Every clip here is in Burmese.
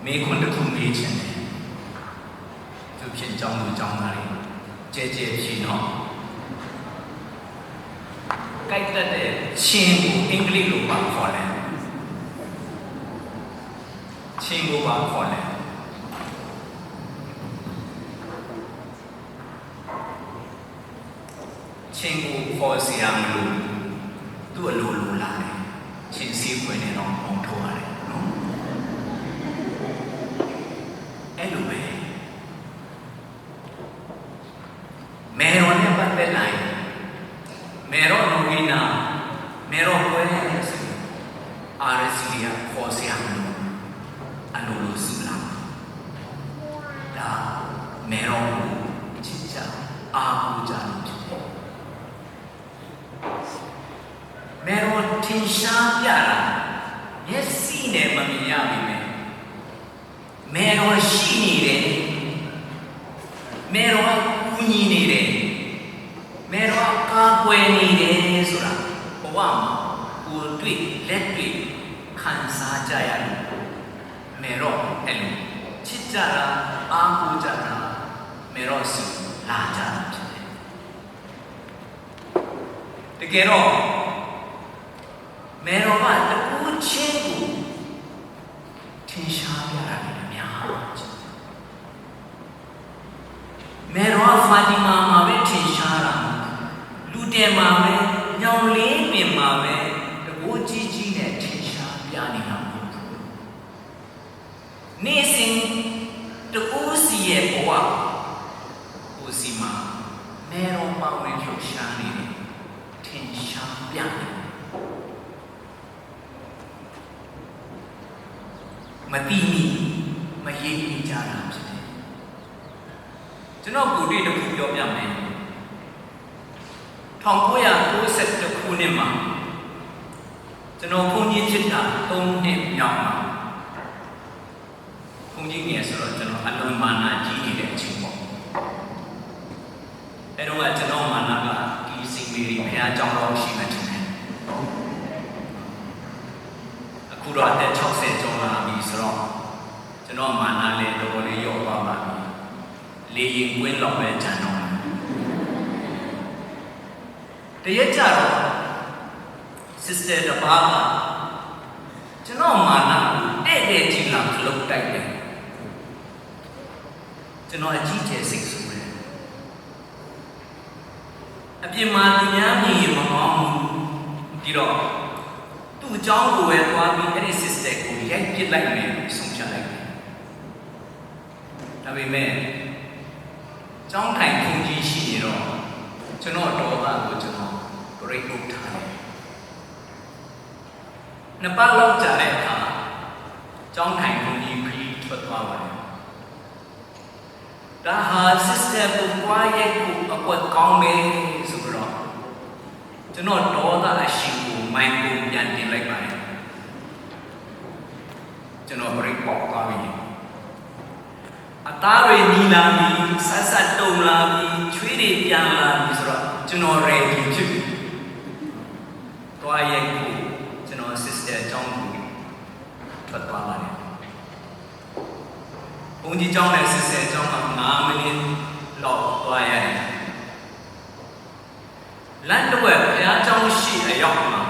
mấy con được không biết chuyện này tôi phiền trong này chế chỉ nó cái đó để xin của English lúc bạn khó lên xin của bạn khó lên xin của khó xem luôn tôi luôn lại xin xíu quên này nó không thua này ấy đủ về mẹ nó nên bắt bên này mẹ nó Novena mẹ nó quên Arisia khó xem luôn anh luôn sự làm đã mẹ nó chính xác mẹ nó thiên sáng ra nhất xin để mà mình làm gì mẹ nó xin đi đấy mẹ nó uống đi đấy mẹ nó cá quên đi đấy rồi à ông uống tuyệt lết tuyệt khăn sa chaya mẹ nó hello chít ra áo ra mẹ nó sự là ra thế cái đó mẹ nó bảo là u chết u thiên sáng ra mẹ nó Fatima mà về thiên sáng ra lute mà về nhau lý miền mà về u chi này thiên sáng ra đi làm nè sinh từ u si ye boa u si mà mẹ nó bảo về thiên sáng đi thiên sáng ra mà tì mì mà ye đi ra làm gì cho nó cụ đi được cụ dọn nhà này thằng cô ya cô sẽ được cụ niệm mà cho nó không như chết là tôn niệm nhỏ mà không như nghe sợ cho nó ăn ơn mà na chỉ đi để chịu bỏ cái đó là cho nó mà na là kỳ sinh vì phải trong đó chỉ là chịu này cụ đó để chọc sẽ cho là cho nó mà na lên đồ để dọn vào mà liền quên lòng về trả nó thế giờ rồi sister đã bảo là cho nó mà na để chỉ làm lúc đại đấy cho nó chỉ chế sinh sống đấy à bây mà thì nhá gì mà mong đi đó tu cháu của em qua bị cái sister của em chết lại này sống trở lại tại vì mẹ trong thành không gì gì đó cho nó đó là của cho nó break up time nó bắt lâu trả lại cả trong thành không gì khi thuật qua vậy đã hà sister của qua ye của ở quận con mê rồi đó cho nó đó là sinh của mai của nhận tiền lại vậy cho nó break up qua vậy ta về đi làm đi sát đông làm đi chơi đi ăn làm đi rồi cho nó rèn đi chứ tôi ấy cũng cho nó sister trong thuật qua lại cũng chỉ trong này sister trong hàng ngàn mình lọ tôi ấy lần đầu phải trong sĩ ở dọc mà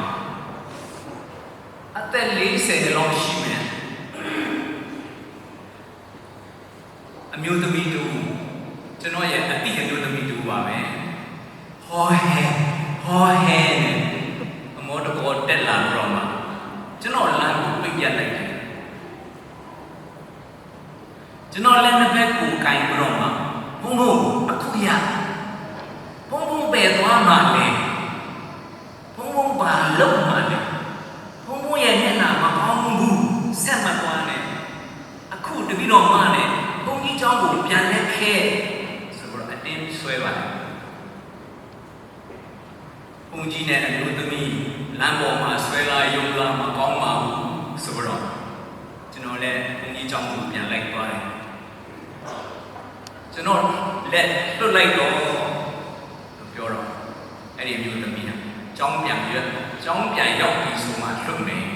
ở đây lấy xe để lòng sĩ màမျိုးသမီးတို့ကျွန်တော်ရဲ့အတိအမျိုးသမီးတို့ပါပဲဟောဟဲအမောတကောတက်လာတော့မှကျွန်တော်လမ်းကိုပြပြလိုက်တယ်ကျွန်တော်လည်းနှစ်ဘက်ကိုကင်ပြီးတော့မှဘုံအခုရဘုံပဲသွားမှလေဘုံပါလုံးမှလေဘုံရဲ့မျက်နှာမကောင်းဘူးဆက်မသွားနဲ့အခုတပည့်တော်မှနဲ့ဘုန်းကြီးเจ้าကိုပြန်လက်ခဲဆိုတော့အတင်းဆွဲပါတယ်ဘုန်းကြီးနဲ့အမျိုးသမီးလမ်းပေါ်မှာဆွဲလာယုံလာမကောင်းပါဘူးဆိုတော့ကျွန်တော်လည်းဘုန်းကြီးเจ้าကိုပြန်လိုက်သွားတယ်ကျွန်တော်လက်လွတ်လိုက်တော့ပြောတော့အဲ့ဒီအမျိုးသမီးကကျောင်းပြန်ရောက်ပြီးဆိုမှလွတ်မယ်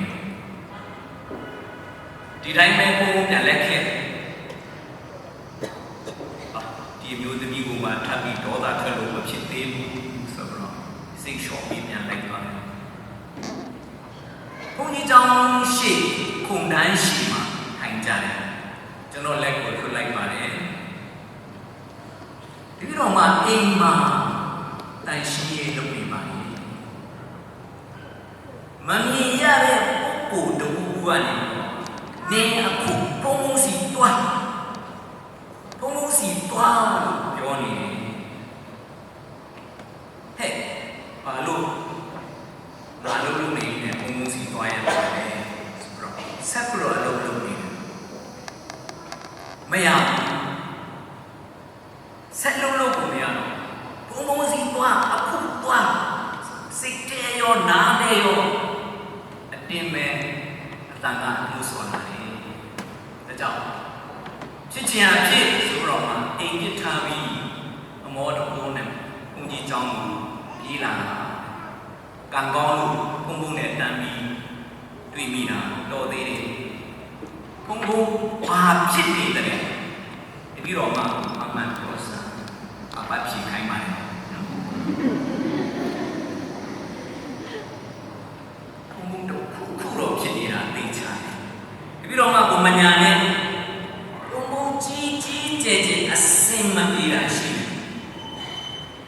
ဒီတိုင်းပဲဘုံပြန်လက်ခဲ့ဒီမျိုးသမီးကမှထပ်ပြီးဒေါသထွက်လို့မဖြစ်သေးဘူးဆိုတော့စိတ်လျှော့ပြီးပြန်လိုက်သွားတယ်ဘုန်းကြီးကျောင်းရှိခုံတန်းရှိမှာထိုင်ကြတယ်ကျွန်တော်လက်ကိုထွက်လိုက်ပါတယ်ဒီတော့မှအိမ်မှာတန်ရှင်းရေးလုပ်နေပါလေမမြင်ရတဲ့ပုဂ္ဂိုလ်တူကနေနေအခုပုံစီတွားလို့ပြောနေတယ်ဟဲ့ဘာလို့ငါလုပ်လို့နေတယ်ပုံစီတွားရတယ်ဆိုတော့ဆက်ပြီးတော့လုပ်နေတယ်မရဆက်လို့ကိုမရတော့ပုံစီတွားအခုတွားစိတ်တဲရောနားနေရောအတင်းမဲ့အတန်ကလို့ဆိုတာလေဒါကြောင့်ဖြစ်ချင်အဖြစ်ဆိုတော့မှအိမ်ပြထားပြီးအမောတဘုံနဲ့ဘုံကြီးကျောင်းကိုပြေးလာတာကံကောင်းလို့ဘုံဘုံနဲ့တန်ပြီးတွေ့မိတာတော်သေးတယ်ဘုံဘုံဘာဖြစ်နေတယ်လဲတပည့်တော်မှအမှန်ပြောစားအပတ်ဖြစ်ခိုင်းပါလေဘုံဘုံတော့ခုတော့ဖြစ်နေတာသိချာတပည့်တော်မှဘုံမညာနဲ့ကြီးအစင်မပြေတာရှိတယ်။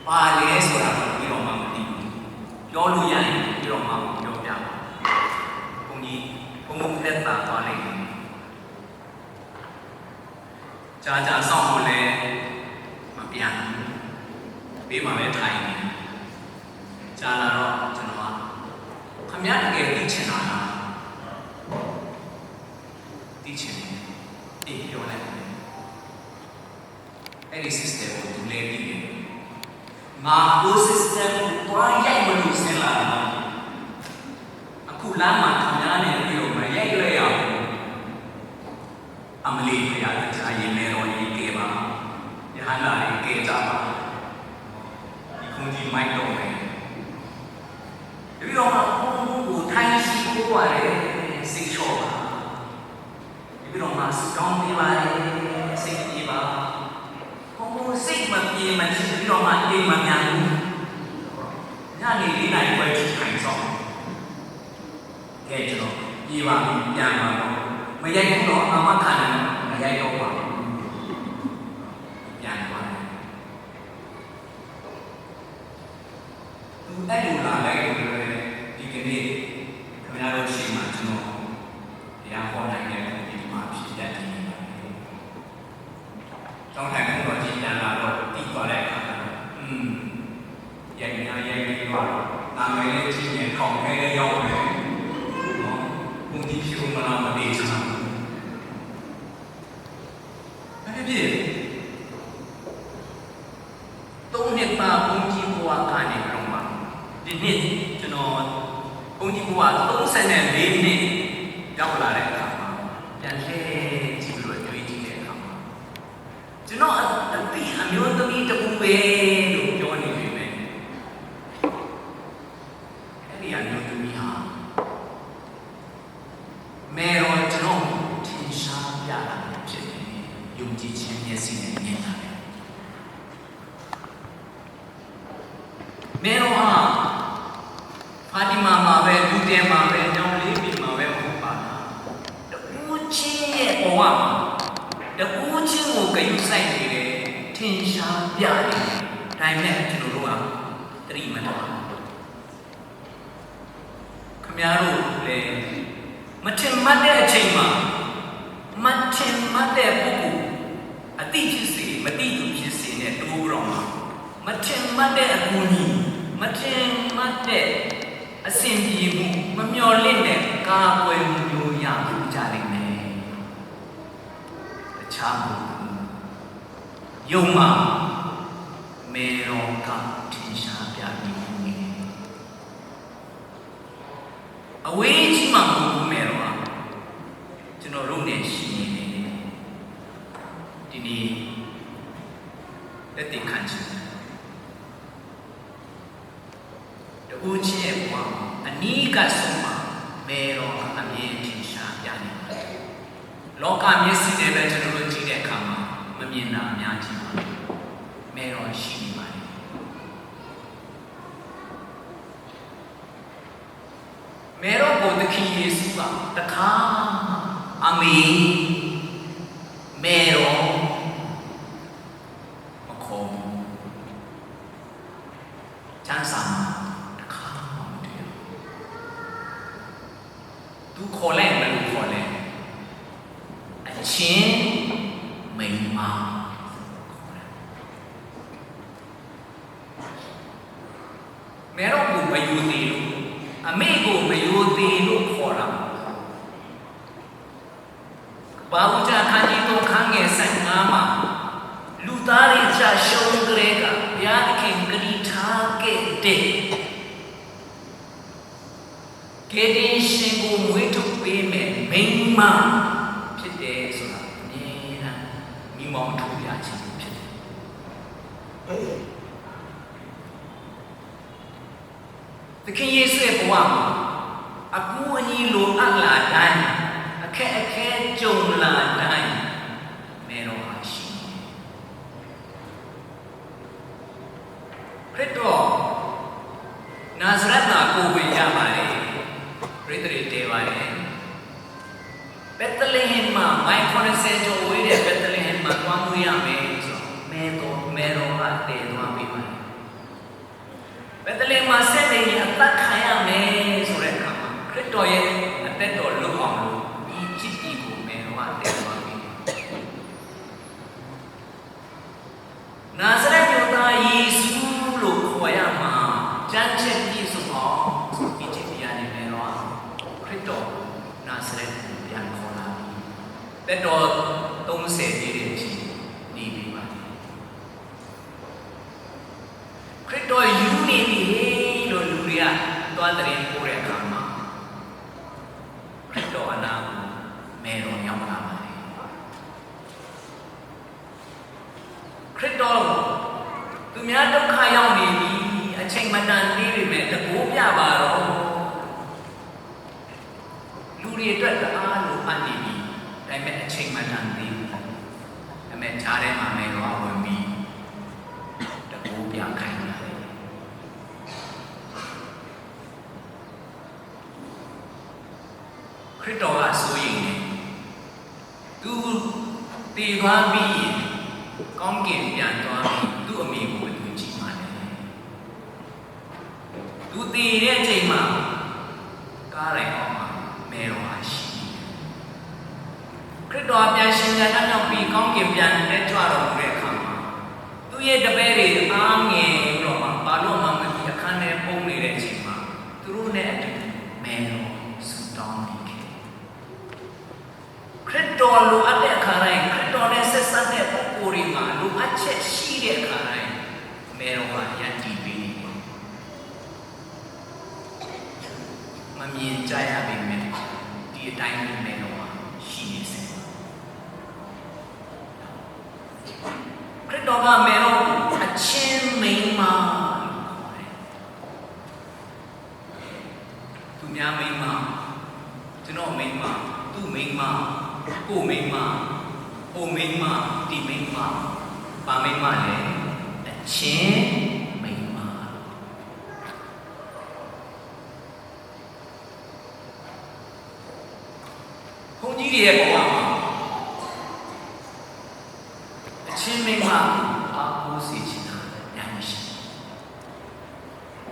ပါလေဆိုတာကိုပြီးတော့မှမသိဘူး။ပြောလို့ရရင်ပြီးတော့မှပြောပြပါ။ဘုန်းကြီးဘုံသက်သာသွားလိုက်တယ်။ကြာကြာဆောင်လို့လည်းမပြန်ဘူး။ပြီးမှပဲထိုင်နေ။ကြာလာတော့ကျွန်တော်ကခမရတကယ်သိချင်တာလား။သိချင်တယ်။အေးပြောလိုက်အဲ့ဒီ system ကိုသူလဲပြီးတယ်ငါကို system ကိုတွားရိုက်မလို့ဆင်းလာတယ်အခုလမ်းမှာခမများနေပြီးတော့မရိုက်ရွယ်ရအောင်အမလီဖရာတရားရင်မဲတော်ကြီးကဲပါယဟန္တာကြီးကဲကြပါဒီခုကြီးမိုက်တော့မယ်ပြီးတော့မှဘုံကိုထိုင်ရှိကိုရတယ်စိတ်ချောပါပြီးတော့မှစတောင်းပေးပါလေစိတ်ပြေပါစိတ်မပြေမချပြီးတော့မှအိမ်မမြန်ဘူးညနေ၄နာရီပဲထိုင်ဆောင်ကဲကျွန်တော်ပြေပါပြီပြန်ပါတော့မရိုက်ဘူးတော့အမခံတယ်မရိုက်တော့ပါပြန်သွားတယ်သူအဲ့လိုလာလိုက်လို့ဒီကနေ့ခင်ဗျားတို့ရှိမှကျွန်တော်တရားဟောနိုင်တဲ့ဒီမှာဖြစ်တတ်တယ်တောင်းထိုင်မှုတော့ကြည်ပြန်လာတော့တည်သွားတဲ့အခါကျတော့ရိုက်ပြီးတော့နာမည်လေးကြည့်ရင်ခေါင်းခဲလေးရောက်တယ်နော်ဘုံဒီဖြူမလားမသိချင်ဘူးအဲ့ဒီသုံးနှစ်ပါဘုံကြီးဘဝကနေတော့မှဒီနှစ်ကျွန်တော်ဘုံကြီးဘဝ34နှစ်ရောက်လာတဲ့အခါမှာပြန်လှည့်ကြည့်လို့တွေးကြည့်တဲ့အခါမှာကျွန်တော်အတိအမျိုးသမီးတူပဲလို့ပြောနေပြီပဲအဲ့ဒီအမျိုးသမီးဟာမဲတော်ကျွန်တော်ထင်ရှားပြတာဖြစ်တယ်ယုံကြည်ခြင်းမျက်စိနဲ့မြင်တာပဲမဲတော်ဟာဖာတီမာမှာပဲလူတဲမှာပဲညောင်လေးပြည်မှာပဲဟုတ်ပါလားတူချင်းရဲ့ဘဝမှာတူချင်းကိုဂရုစိုက်နေတယ်ထင်ရှားပြတယ်ဒါပေမဲ့ကျွန်တော်တို့ကသတိမထားခမများတို့လည်းမထင်မှတ်တဲ့အချိန်မှာမထင်မှတ်တဲ့ပုဂ္ဂိုလ်အတိဖြစ်စေမတိသူဖြစ်စေနဲ့တူတော်မှာမထင်မှတ်တဲ့အကူအညီမထင်မှတ်တဲ့အစဉ်ပြေမှုမမျှော်လင့်တဲ့ကာကွယ်မှုမျိုးရဖို့ကြလိမ့်မယ်တခြားမှုယုံမှာမေရောကထင်ရှားပြပြီးနေအဝေးကြီးမှာမဟုတ်ဘူးမေရောကျွန်တော်တို့နဲ့ရှိနေတယ်ဒီနေ့လက်တင်ခံချင်တူချင်းရဲ့ဘဝအနီးကဆုံးမှာမေရောအမြင်ထင်ရှားပြနေတယ် လောကမျက်စိနဲ့ပဲကျွန်တော်တို့ကြည့်တဲ့အခါမှာမမြင်တာအများကြီးပါမဲတော်ရှိနေပါတယ်မဲတော်ကိုသခင်ယေရှုကတခါအမေမဲတော်မခေါ်ဘူးချမ်းသာတခါမတွေ့ဘူးသူခေါ်လိုက်မလို့ခေါ်လိုက်အချင်းမိန်းမမဲတော်ကိုမယူသေးလို့အမေကိုမယူသေးလို့ခေါ်တာဘာဝကြခန်းကြီးတော့ခန်းငယ်15မှာလူသားတွေချရှုံးကြတဲ့ကဘုရားသခင်ဂရုထားခဲ့တဲ့ကယ်တင်ရှင်ကိုမွေးထုတ်ပေးမယ်မိန်းမဖြစ်တယ်ဆိုတာအမြဲတမ်းမိမောင်းထုတ်ပြခြင်းဖြစ်တယ်သခင်ယေရှုရဲ့ဘဝမှာအကူအညီလိုအပ်လာတိုင်းအခက်အခဲကြုံလာတိုင်းမဲတော်ဟာရှိတယ်ခရစ်တော်နာဇရက်မှာကိုယ်ဝင်ရပါတယ်ပရိသတ်တွေပါတယ်ဘက်သလေဟင်မှာမိုင်90ကျော်ဝေးတဲ့ဘက်သလေဟင်မှာသွားမှုရမယ်ဆိုမဲတော်ကတည်သွားပြီးပါတယ်ဘက်သလေမှာဆက်နေရင်အသက်ခံရမယ်ဆိုတဲ့အခါမှာခရစ်တော်ရဲ့အသက်တော်လွတ်အောင်လို့ဒီချစ်တီကိုမဲတော်ကတည်သွားပြီးနာဇရက်မြို့သားယေရှုလို့ခေါ်ရမှာကြမ်းချက်ပြည့်စုံအောင်ဒီချစ်တီရနေမဲတော်ခရစ်တော်နာဇရက်ကိုပြန်ခေါ်လာပြီးသက်တော်30ပြည့်တဲ့အထိနေပြီးပါတယ်ခရစ်တော်ယူနေပြီလို့လူတွေကသွားတဲ့ပို့တဲ့အခါမှာခရစ်တော်အနာကိုမဲတော်ရောက်လာပါတယ်ခရစ်တော်သူများဒုက္ခရောက်နေပြီအချိန်မတန်သေးပေမဲ့တကိုးပြပါတော့လူတွေအတွက်တအားလိုအပ်နေပြီဒါပေမဲ့အချိန်မတန်သေးဘူးဒါပေမဲ့ဈာထဲမှာမဲတော်ဝင်ပြီးတကိုးပြခိုင်းလာတယ်ခရစ်တော်ကဆိုရင်သူတည်သွားပြီးကောင်းကင်ပြန်သွားပြီးသူ့အမိကိုသူကြည့်မှတယ်သူတည်တဲ့အချိန်မှာကားလိုက်အောင်မဲတော်ဟာရှိခရစ်တော်ပြန်ရှင်ပြန်နောက်ပြီးကောင်းကင်ပြန်လက်ကြွတော်မူတဲ့အခါမှာသူ့ရဲ့တပည့်တွေအားငယ်တော့မှဘာလို့မှမသိအခန်းထဲပုံနေတဲ့အချိန်မှာသူတို့နဲ့အတူမဲတော်ဆူတောင်းပြီးခရစ်တော်လိုအပ်တဲ့အခါတိုင်းခရစ်တော်နဲ့ဆက်စပ်တဲ့ပုဂ္ဂိုလ်တွေမှာလိုအပ်ချက်ရှိတဲ့အခါတိုင်းမဲတော်ကယဉ်တည်ပေးနေတယ်မမြင်ကြရပေမဲ့ဒီအတိုင်းမဲတော်ကရှိနေစေခရစ်တော်ကမဲတော်အချင်းမိန်းမသူများမိန်းမကျွန်တော်မိန်းမသူ့မိန်းမကိုမိန်းမဟိုမိန်းမဒီမိန်းမပါမိန်းမလည်းအချင်းမိန်းမဘုန်းကြီးတွေရဲ့ဘဝမှာအချင်းမိန်းမအားကိုးစေချင်တာညာမရှိ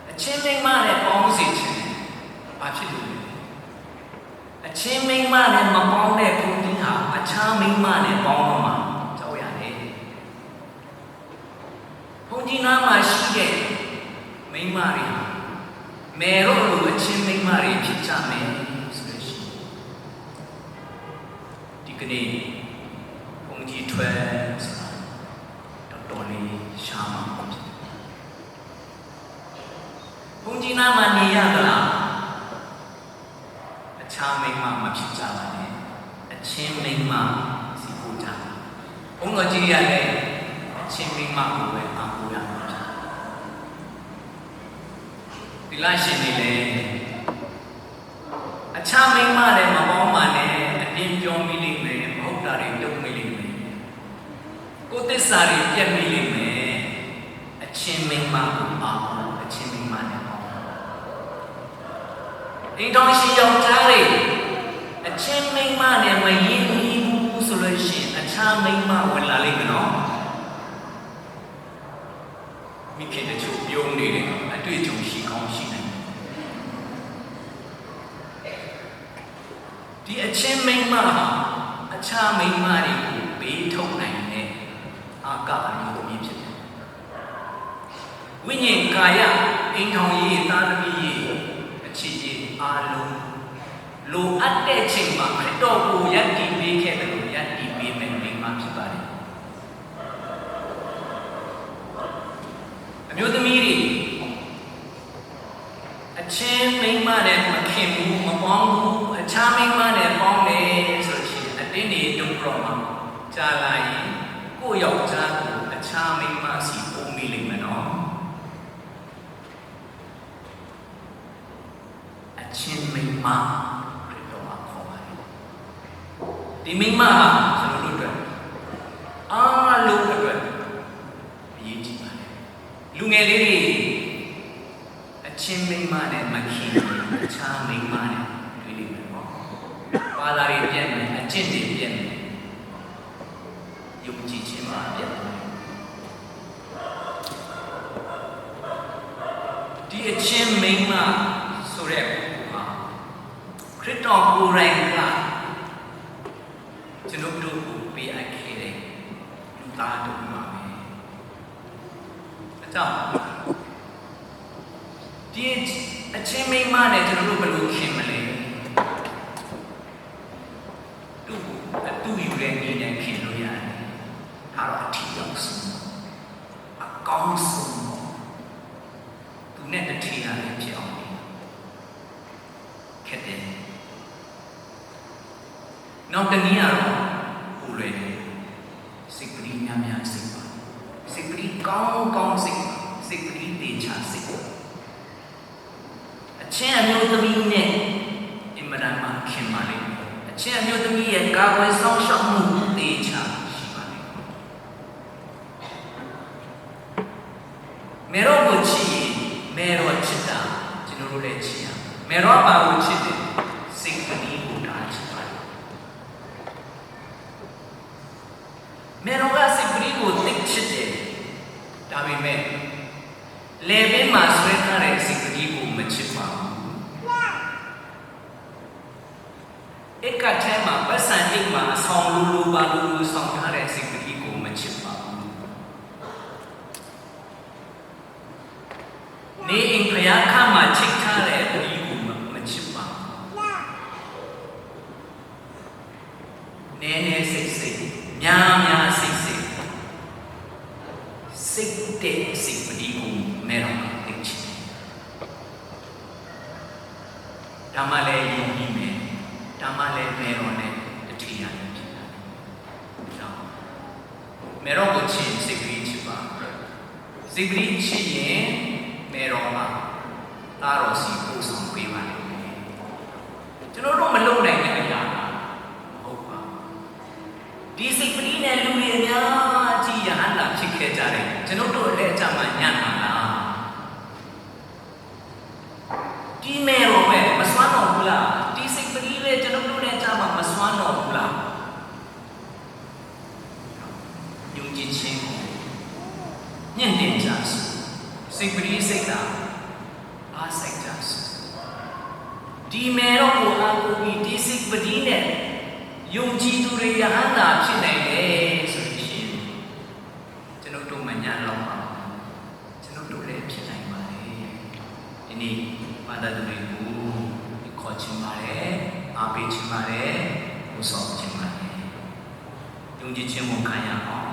အချင်းမိန်းမနဲ့ပေါင်းစေချင်တယ်ဘာဖြစ်လို့လဲအချင်းမိန်းမနဲ့မပေါင်းတဲ့ဘုန်းကြီးဟာအခြားမိန်းမနဲ့ပေါင်းတော့မှကြောက်ရတယ်ဘုန်းကြီးနားမှာရှိတဲ့မိန်းမတွေမဲတော့လိုအချင်းမိန်းမတွေဖြစ်ကြမယ်ဆိုလို့ရှိရင်ဒီကနေ့ဘုန်းကြီးထွက်ဆိုတာတော်တော်လေးရှားမှာဖြစ်တယ်ဘုန်းကြီးနားမှာနေရသလားအခြားမိန်းမမဖြစ်ကြပါနဲ့အချင်းမိန်းမစီကိုကြဘုန်းတော်ကြီးရလည်းအချင်းမိန်းမကိုပဲအားကိုးရမှာဒီလရှင်နေလေအခြားမိန်းမလည်းမပေါင်းပါနဲ့အပြ ရင်ပြောမိလိမ့်မယ်မဟုတ်တာတွေလုပ်မိလိမ့်မယ်ကိုယ်သစ္စာတွေပြတ်မိလိမ့်မယ်အချင်းမိန်းမကိုအောင်အချင်းမိန်းမနဲ့အောင်အိမ်တော်ရှိယောက်ျားတွေအချင်းမိန်းမနဲ့မရင်းနှီးဘူးဆိုလို့ရှိရင်အခြားမိန်းမဝင်လာလိမ့်မယ်နော်မိခင်တချို့ပြုံးနေတယ်အတွေ့အကြုံရှိကောင်းရှိနိုင်ဒီအချင်းမိန်းမဟာအခြားမိန်းမတွေကိုဘေးထုတ်နိုင်တဲ့အာကအမျိုးသမီးဖြစ်တယ်ဝိညာဉ်ကာယအိမ်ထောင်ရေးသားသမီးရေးအခြေရေးအားလုံးလိုအပ်တဲ့ချိန်မှာခရစ်တော်ကိုယက်တည်ပေးခဲ့တယ်လို့ယက်တည်ပေးမယ်မိန်းမဖြစ်ပါတယ်အမျိုးသမီးတွေအချင်းမိန်းမနဲ့မခင်ဘူးမပေါင်းဘူးအခြားမိန်းမနဲ့ပေါင်းတယ်ဆိုလို့ရှိရင်အတင်းနေတုံ့ပြန်မှာကြားလိုက်ရင်ကိုယ့်ယောက်ျားကိုအခြားမိန်းမစီပုံမိလိမ့်မယ်နော်အချင်းမိန်းမခရစ်တော်ကခေါ်ပါတယ်ဒီမိန်းမဟာကျွန်တော်တို့အတွက်အားလုံးအတွက်အရေးကြီးပါတယ်လူငယ်လေးတွေအချင်းမိန်းမနဲ့မခင်အခြားမိန်းမနဲ့တွေ့လိမ့်မယ်ပေါ့ဘာသာတွေပြည့်မယ်အကျင့်တွေပြည့်မယ်ယုံကြည်ခြင်းမှာပြည့်တယ်ဒီအချင်းမိန်းမဆိုတဲ့ပုဂ္ဂိုလ်ဟာခရစ်တော်ကိုယ်တိုင်ကကျွန်တော်တို့ကိုပေးအပ်ခဲ့တဲ့လူသားတို့ပါပဲအကြောင်းဒီအချင်းမိန်းမနဲ့ကျွန်တော်တို့ဘယ်လိုခင်မလဲသူ့ယူတဲ့နေနဲ့ခင်လို့ရတယ်ဟာတော့အထီးရောက်ဆုံးအကောင်းဆုံးသူနဲ့တထီးရတယ်ဖြစ်အောင်ခက်တယ်နောက်တနည်းကတော့ပူလွယ်တယ်စိတ်ကလေးများများစိတ်ပါစိတ်ကလေးကောင်းစိတ်စိတ်ကလေးတေချာစိတ်အချင်းအမျိုးသမီးနဲ့အင်မတန်မှခင်ပါလိမ့်မယ်အချင်းအမျိုးသမီးရဲ့ကာကွယ်ဆောင်ရှောက်မှုတေချာရှိပါလိမ့်မယ်မေရောကိုချစ်ရင်မေရောချစ်တာကျွန်တော်တို့လည်းချစ်ရမေရောပါကိုချစ်တယ်စိတ်ကလေးကိုတားချစ်ပါမေရောကစိတ်ကလေးကိုသိချစ်တယ်ဒါပေမဲ့လေဘင်းမှာဆွဲထားတဲ့စိတ်ကလေးကိုမချစ်ပါဘူးကထဲမှာပတ်စံအိတ်မှာအဆောင်လူပါလူဆောင်ထားတဲ့စိတ်ကလေးကိုမချစ်ပါဘူးနေအိမ်ဖျားခါမှာချိတ်ထားတဲ့ကလေးကိုမချစ်ပါဘူးနည်းနည်းစိတ်များစိတ်တဲ့စိတ်ကလေးကိုမဲတော့သိချင်ဒါမှလည်းယုံကြည်မယ်ဒါမှလည်းမေရောနဲ့တထီရတယ်ဖြစ်တာ။မေရောကိုချစ်စိတ်ကလေးချစ်ပါစိတ်ကလေးချစ်ရင်မေရောကသားတော်စီပို့ဆောင်ပေးပါလိမ့်မယ်။ကျွန်တော်တို့မလုပ်နိုင်တဲ့အရာမဟုတ်ပါဘူး။ဒီစိတ်ကလေးနဲ့လူတွေအများကြီးရဟန္တာဖြစ်ခဲ့ကြတယ်။ကျွန်တော်တို့လည်းအကြမှာညံ့ပါလား။ဒီမေရောပဲမစွမ်းတော့ဘူးလား။ကျွန်တော်တို့နဲ့ကြားမှာမစွမ်းတော့ဘူးလားယုံကြည်ခြင်းကိုညှင့်တင်ကြစို့စိတ်ပရိစိတ်တာအားစိတ်ကြစို့ဒီမေရောကိုအားကိုပြီးဒီစိတ်ပရိနဲ့ယုံကြည်သူတွေယဟန္တာဖြစ်နိုင်တယ်ဆိုရင်ကျွန်တော်တို့မညံ့တော့ပါကျွန်တော်တို့လည်းဖြစ်နိုင်ပါတယ်ဒီနေ့ဘာသာသူတွေကိုခေါ်ချင်ပါတယ်အားပေးချင်ပါတယ်ဟောဆောင်ချင်ပါတယ်ယုံကြည်ခြင်းကိုခံရအောင်